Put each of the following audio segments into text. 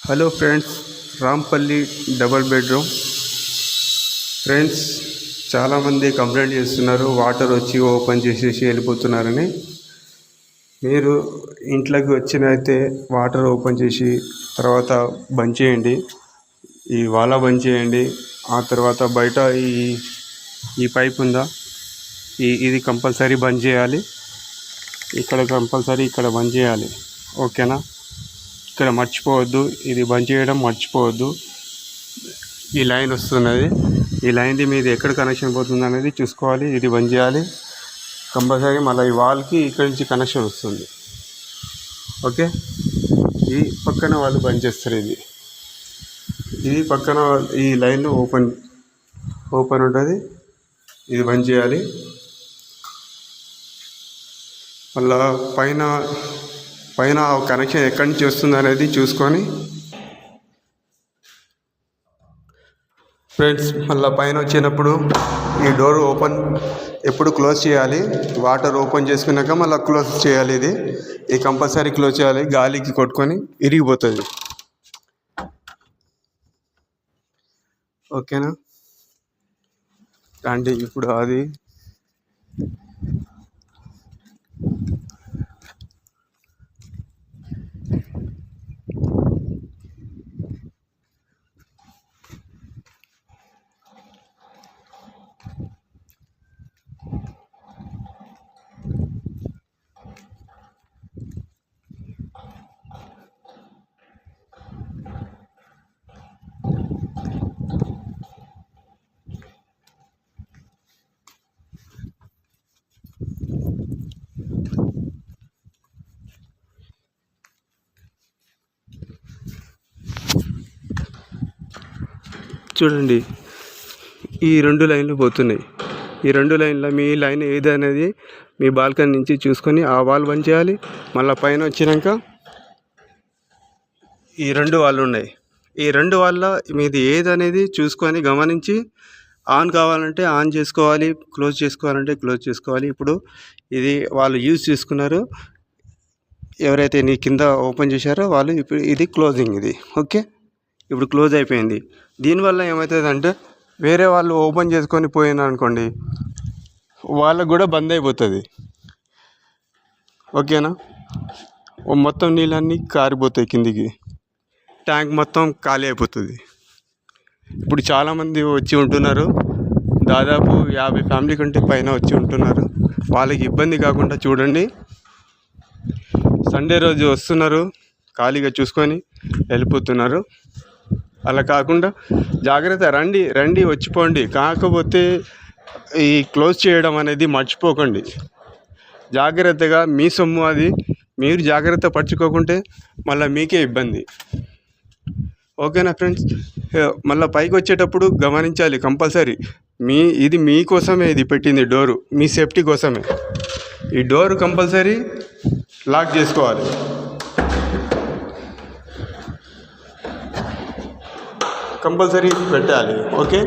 Hello friends, Rampalli double bedroom. Friends, చాలామంది complaint చేస్తున్నారు water వచ్చి ఓపెన్ చేసేసి వెళ్ళిపోతున్నారని. మీరు ఇంట్లోకి వచ్చినైతే వాటర్ ఓపెన్ చేసి తర్వాత బంద్ చేయండి, ఈ వాలా బంద్ చేయండి. ఆ తర్వాత బయట ఈ పైప్ ఉందా, ఇది కంపల్సరీ బంద్ చేయాలి. ఇక్కడ కంపల్సరీ ఇక్కడ బంద్ చేయాలి, ఓకేనా? ఇక్కడ మర్చిపోవద్దు, ఇది బంద్ చేయడం మర్చిపోవద్దు. ఈ లైన్ వస్తున్నది, ఈ లైన్ది మీది ఎక్కడ కనెక్షన్ పోతుంది అనేది చూసుకోవాలి. ఇది బంద్ చేయాలి కంపల్సరీ. మళ్ళీ ఈ వాల్కి ఇక్కడి నుంచి కనెక్షన్ వస్తుంది, ఓకే? ఈ పక్కన వాళ్ళు బంద్ చేస్తారు. ఇది పక్కన ఈ లైన్ ఓపెన్ ఉంటుంది, ఇది బంద్ చేయాలి. మళ్ళా పైన కనెక్షన్ ఎక్కడి నుంచి వస్తుంది అనేది చూసుకొని ఫ్రెండ్స్, మళ్ళీ పైన వచ్చినప్పుడు ఈ డోర్ ఎప్పుడు క్లోజ్ చేయాలి. వాటర్ ఓపెన్ చేసుకున్నాక మళ్ళీ క్లోజ్ చేయాలి. ఇది కంపల్సరీ క్లోజ్ చేయాలి, గాలికి కొట్టుకొని ఇరిగిపోతుంది, ఓకేనా? అంటే ఇప్పుడు అది చూడండి, ఈ 2 లైన్లు పోతున్నాయి. ఈ 2 లైన్ల మీ లైన్ ఏదనేది మీ బాల్కనీ నుంచి చూసుకొని ఆ వాల్ బంద్ చేయాలి. మళ్ళీ పైన వచ్చినాక ఈ 2 వాళ్ళు ఉన్నాయి, ఈ 2 వాళ్ళ మీది ఏదనేది చూసుకొని గమనించి ఆన్ కావాలంటే ఆన్ చేసుకోవాలి, క్లోజ్ చేసుకోవాలంటే క్లోజ్ చేసుకోవాలి. ఇప్పుడు ఇది వాళ్ళు యూజ్ చేసుకున్నారు, ఎవరైతే నీ కింద ఓపెన్ చేశారో వాళ్ళు. ఇప్పుడు ఇది క్లోజింగ్, ఇది ఓకే. ఇప్పుడు క్లోజ్ అయిపోయింది. దీనివల్ల ఏమవుతుందంటే వేరే వాళ్ళు ఓపెన్ చేసుకొని పోయినారు అనుకోండి, వాళ్ళకు కూడా బంద్ అయిపోతుంది, ఓకేనా? మొత్తం నీళ్ళన్నీ కారిపోతాయి కిందికి, ట్యాంక్ మొత్తం ఖాళీ అయిపోతుంది. ఇప్పుడు చాలామంది వచ్చి ఉంటున్నారు, దాదాపు 50 ఫ్యామిలీ కంటే పైన వచ్చి ఉంటున్నారు. వాళ్ళకి ఇబ్బంది కాకుండా చూడండి. సండే రోజు వస్తున్నారు, ఖాళీగా చూసుకొని వెళ్ళిపోతున్నారు. అలా కాకుండా జాగ్రత్త, రండి వచ్చిపోండి. కాకపోతే ఈ క్లోజ్ చేయడం అనేది మర్చిపోకండి. జాగ్రత్తగా మీ సొమ్ము, అది మీరు జాగ్రత్త పరచుకోకుంటే మళ్ళీ మీకే ఇబ్బంది, ఓకేనా ఫ్రెండ్స్? మళ్ళీ పైకి వచ్చేటప్పుడు గమనించాలి కంపల్సరీ. ఇది మీకోసమే, ఇది పెట్టింది డోరు మీ సేఫ్టీ కోసమే. ఈ డోరు కంపల్సరీ లాక్ చేసుకోవాలి, కంపల్సరీ పెట్టాలి, ఓకే?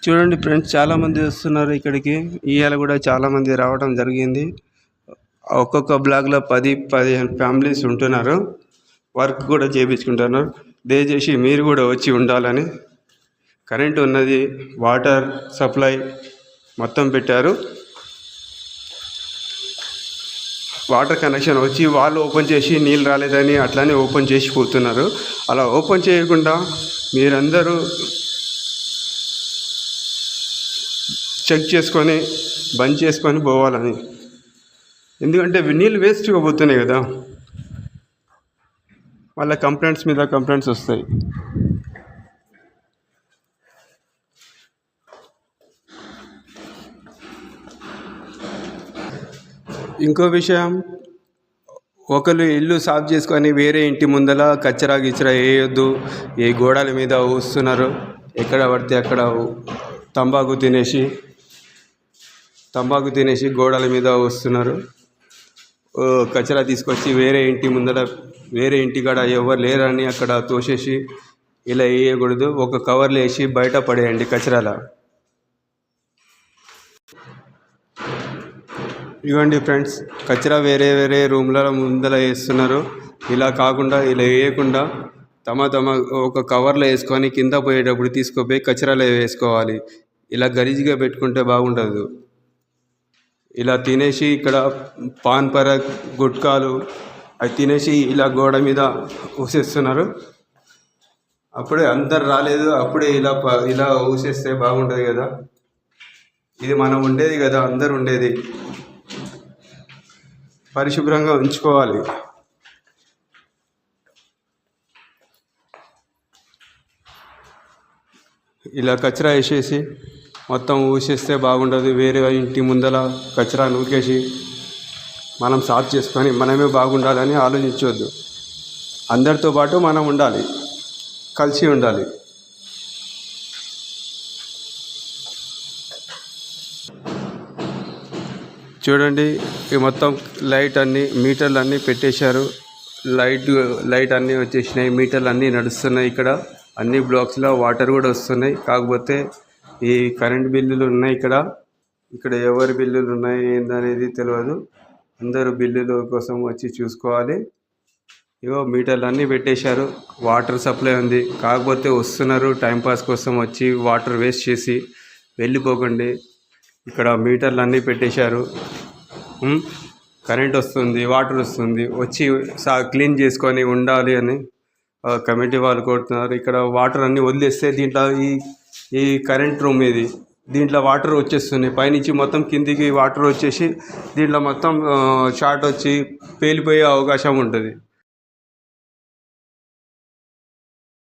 చూడండి ఫ్రెండ్స్, చాలామంది వస్తున్నారు ఇక్కడికి. ఇవాళ కూడా చాలామంది రావడం జరిగింది. ఒక్కొక్క బ్లాక్లో 10-15 ఫ్యామిలీస్ ఉంటున్నారు, వర్క్ కూడా చేయించుకుంటున్నారు. దయచేసి మీరు కూడా వచ్చి ఉండాలని. కరెంటు ఉన్నది, వాటర్ సప్లై మొత్తం పెట్టారు. వాటర్ కనెక్షన్ వచ్చి వాళ్ళు ఓపెన్ చేసి నీళ్ళు రాలేదని అట్లానే ఓపెన్ చేసి పోతున్నారు. అలా ఓపెన్ చేయకుండా మీరందరూ చెక్ చేసుకొని బంద్ చేసుకొని పోవాలని. ఎందుకంటే నీళ్ళు వేస్ట్గా పోతున్నాయి కదా, వాళ్ళ కంప్లైంట్స్ మీద కంప్లైంట్స్ వస్తాయి. ఇంకో విషయం, ఒకరు ఇల్లు సాఫ్ చేసుకొని వేరే ఇంటి ముందర కచ్చరా గిచ్చరా వేయొద్దు. ఏ గోడల మీద ఊస్తున్నారు, ఎక్కడ పడితే అక్కడ తంబాకు తినేసి గోడల మీద వస్తున్నారు. కచరా తీసుకొచ్చి వేరే ఇంటి ముందర, వేరే ఇంటికాడ ఎవరు లేరని అక్కడ తోసేసి ఇలా వేయకూడదు. ఒక కవర్లో వేసి బయట పడేయండి కచరాల. ఇవ్వండి ఫ్రెండ్స్, కచరా వేరే వేరే రూమ్ల ముందర వేస్తున్నారు. ఇలా కాకుండా ఇలా వేయకుండా తమ ఒక కవర్లో వేసుకొని కింద పోయేటప్పుడు తీసుకుపోయి కచరాలో వేసుకోవాలి. ఇలా గలీజ్గా పెట్టుకుంటే బాగుండదు. ఇలా తినేసి ఇక్కడ పాన్ పరాగ్ గుట్కాలు అవి తినేసి ఇలా గోడ మీద ఊసేస్తున్నారు. అప్పుడే అందరు రాలేదు, అప్పుడే ఇలా ఊసేస్తే బాగుంటుంది కదా. ఇది మనం ఉండేది కదా, అందరు ఉండేది. పరిశుభ్రంగా ఉంచుకోవాలి. ఇలా కచరా వేసేసి మొత్తం ఊసేస్తే బాగుండదు. వేరే ఇంటి ముందర కచరా నూకేసి మనం సాఫ్ చేసుకొని మనమే బాగుండాలని ఆలోచించవద్దు. అందరితో పాటు మనం ఉండాలి, కలిసి ఉండాలి. చూడండి, ఈ మొత్తం లైట్ అన్నీ మీటర్లు అన్నీ పెట్టేశారు. లైట్ అన్నీ వచ్చేసినాయి, మీటర్లు అన్నీ నడుస్తున్నాయి. ఇక్కడ అన్ని బ్లాక్స్లో వాటర్ కూడా వస్తున్నాయి. కాకపోతే ఈ కరెంట్ బిల్లులు ఉన్నాయి. ఇక్కడ ఎవరి బిల్లులు ఉన్నాయి ఏందనేది తెలియదు. అందరూ బిల్లుల కోసం వచ్చి చూసుకోవాలి. ఇగో మీటర్లు అన్నీ పెట్టేశారు. వాటర్ సప్లై ఉంది, కాకపోతే వస్తున్నారు టైంపాస్ కోసం వచ్చి వాటర్ వేస్ట్ చేసి వెళ్ళిపోకండి. ఇక్కడ మీటర్లు అన్నీ పెట్టేశారు. కరెంట్ వస్తుంది, వాటర్ వస్తుంది, వచ్చి క్లీన్ చేసుకొని ఉండాలి అని కమిటీ వాళ్ళు కోరుతున్నారు. ఇక్కడ వాటర్ అన్నీ వదిలేస్తే దీంట్లో ఈ కరెంట్ రూమ్ ఇది, దీంట్లో వాటర్ వచ్చేస్తుంది. పైనుంచి మొత్తం కిందికి వాటర్ వచ్చేసి దీంట్లో మొత్తం షార్ట్ వచ్చి పేలిపోయే అవకాశం ఉంటుంది.